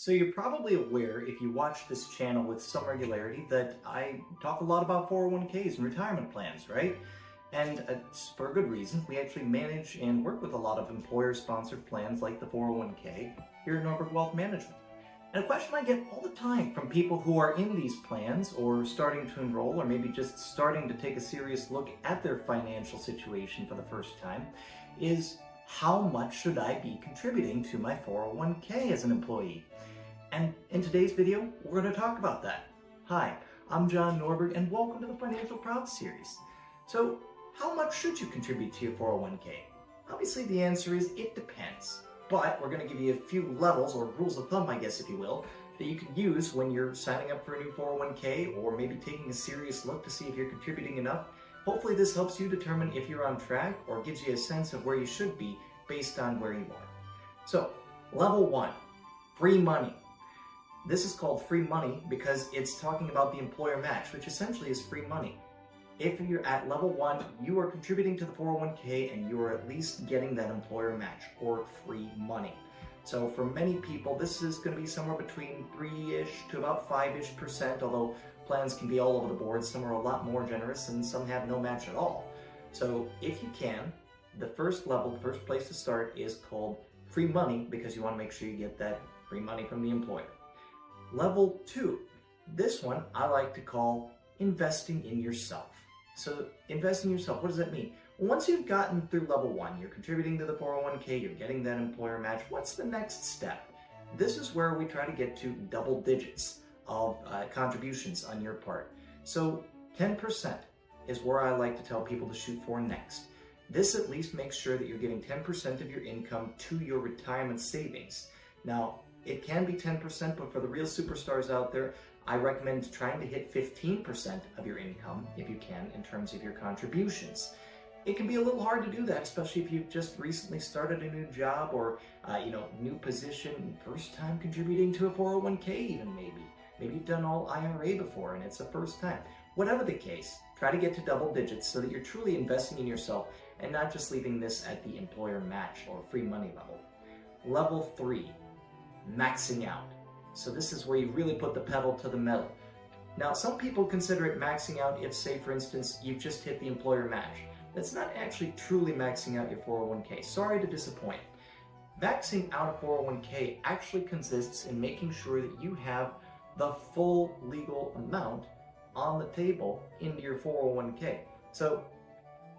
So you're probably aware, if you watch this channel with some regularity, that I talk a lot about 401ks and retirement plans, right? And it's for a good reason. We actually manage and work with a lot of employer-sponsored plans like the 401k here at Norberg Wealth Management. And a question I get all the time from people who are in these plans or starting to enroll or maybe just starting to take a serious look at their financial situation for the first time is, how much should I be contributing to my 401k as an employee? And in today's video, we're going to talk about that. Hi, I'm John Norberg, and welcome to the Financial Proud series. So, how much should you contribute to your 401k? Obviously, the answer is it depends. But we're going to give you a few levels, or rules of thumb, I guess, if you will, that you can use when you're signing up for a new 401k or maybe taking a serious look to see if you're contributing enough. Hopefully this helps you determine if you're on track or gives you a sense of where you should be based on where you are. So, level 1, free money. This is called free money because it's talking about the employer match, which essentially is free money. If you're at level 1, you are contributing to the 401k and you are at least getting that employer match or free money. So for many people, this is going to be somewhere between 3-ish to about 5-ish%, although plans can be all over the board. Some are a lot more generous and some have no match at all. So if you can, the first level, the first place to start is called free money because you want to make sure you get that free money from the employer. Level 2, this one I like to call investing in yourself. So investing in yourself, what does that mean? Once you've gotten through level 1, you're contributing to the 401k, you're getting that employer match, what's the next step? This is where we try to get to double digits of contributions on your part. So 10% is where I like to tell people to shoot for next. This at least makes sure that you're getting 10% of your income to your retirement savings. Now, it can be 10%, but for the real superstars out there, I recommend trying to hit 15% of your income, if you can, in terms of your contributions. It can be a little hard to do that, especially if you've just recently started a new job or, new position, first time contributing to a 401k even maybe. Maybe you've done all IRA before and it's the first time. Whatever the case, try to get to double digits so that you're truly investing in yourself and not just leaving this at the employer match or free money level. Level 3, maxing out. So this is where you really put the pedal to the metal. Now, some people consider it maxing out if, say, for instance, you've just hit the employer match. That's not actually truly maxing out your 401k. Sorry to disappoint. Maxing out a 401k actually consists in making sure that you have the full legal amount on the table into your 401k. So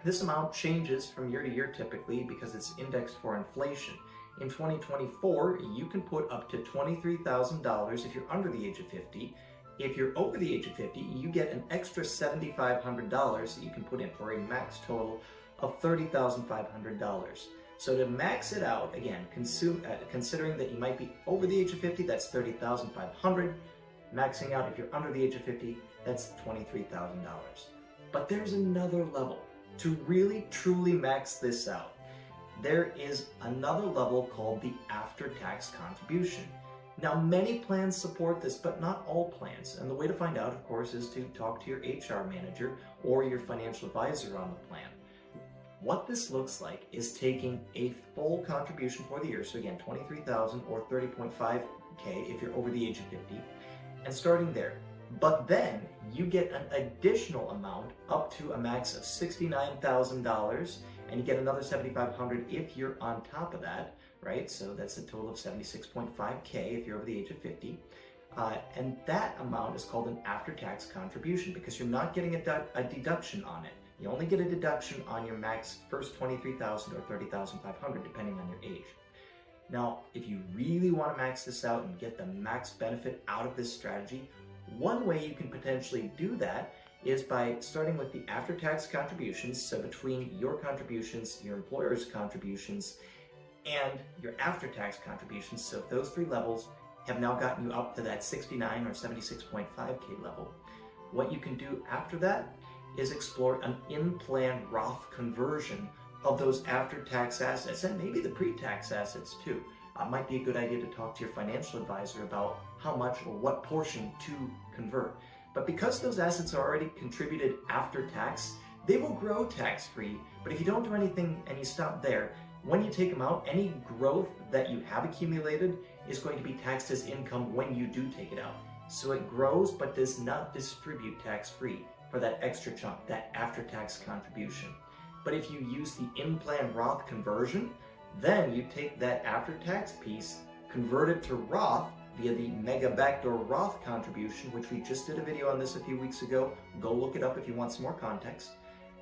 this amount changes from year to year typically because it's indexed for inflation. In 2024, you can put up to $23,000 if you're under the age of 50. If you're over the age of 50, you get an extra $7,500 that you can put in for a max total of $30,500. So to max it out, again, considering that you might be over the age of 50, that's $30,500. Maxing out if you're under the age of 50, that's $23,000. But there's another level. To really, truly max this out, there is another level called the after-tax contribution. Now, many plans support this, but not all plans. And the way to find out, of course, is to talk to your HR manager or your financial advisor on the plan. What this looks like is taking a full contribution for the year, so again, $23,000 or $30.5K if you're over the age of 50, and starting there. But then you get an additional amount up to a max of $69,000, and you get another $7,500 if you're on top of that, right? So that's a total of $76.5K if you're over the age of 50. And that amount is called an after-tax contribution because you're not getting a deduction on it. You only get a deduction on your max first $23,000 or $30,500 depending on your age. Now, if you really want to max this out and get the max benefit out of this strategy, one way you can potentially do that is by starting with the after-tax contributions, so between your contributions, your employer's contributions, and your after-tax contributions. So if those three levels have now gotten you up to that 69 or 76.5K level, what you can do after that is explore an in-plan Roth conversion of those after-tax assets and maybe the pre-tax assets too. Might be a good idea to talk to your financial advisor about how much or what portion to convert. But because those assets are already contributed after tax, they will grow tax-free. But if you don't do anything and you stop there, When you take them out, any growth that you have accumulated is going to be taxed as income when you do take it out. So it grows but does not distribute tax-free for that extra chunk, that after-tax contribution. But if you use the in-plan Roth conversion, then you take that after-tax piece, convert it to Roth via the Mega Backdoor Roth contribution, which we just did a video on this a few weeks ago. Go look it up if you want some more context.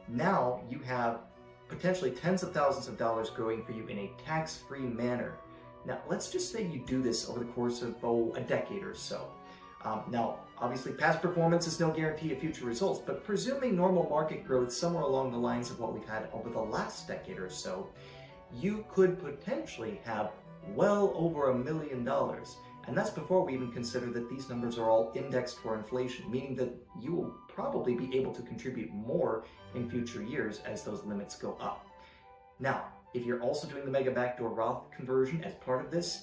Now you have potentially tens of thousands of dollars growing for you in a tax-free manner. Now, let's just say you do this over the course of, a decade or so. Now, obviously, past performance is no guarantee of future results, but presuming normal market growth somewhere along the lines of what we've had over the last decade or so, you could potentially have well over $1 million. And that's before we even consider that these numbers are all indexed for inflation, meaning that you will probably be able to contribute more in future years as those limits go up. Now, if you're also doing the Mega Backdoor Roth conversion as part of this,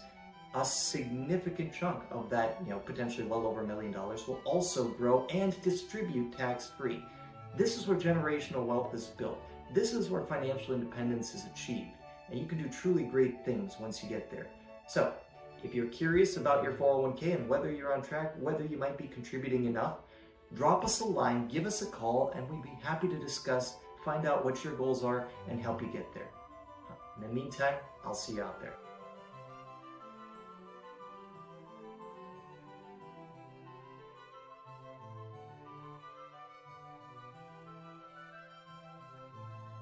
a significant chunk of that, potentially well over $1 million will also grow and distribute tax-free. This is where generational wealth is built. This is where financial independence is achieved. And you can do truly great things once you get there. So, if you're curious about your 401k and whether you're on track, whether you might be contributing enough, drop us a line, give us a call, and we'd be happy to discuss, find out what your goals are, and help you get there. In the meantime, I'll see you out there.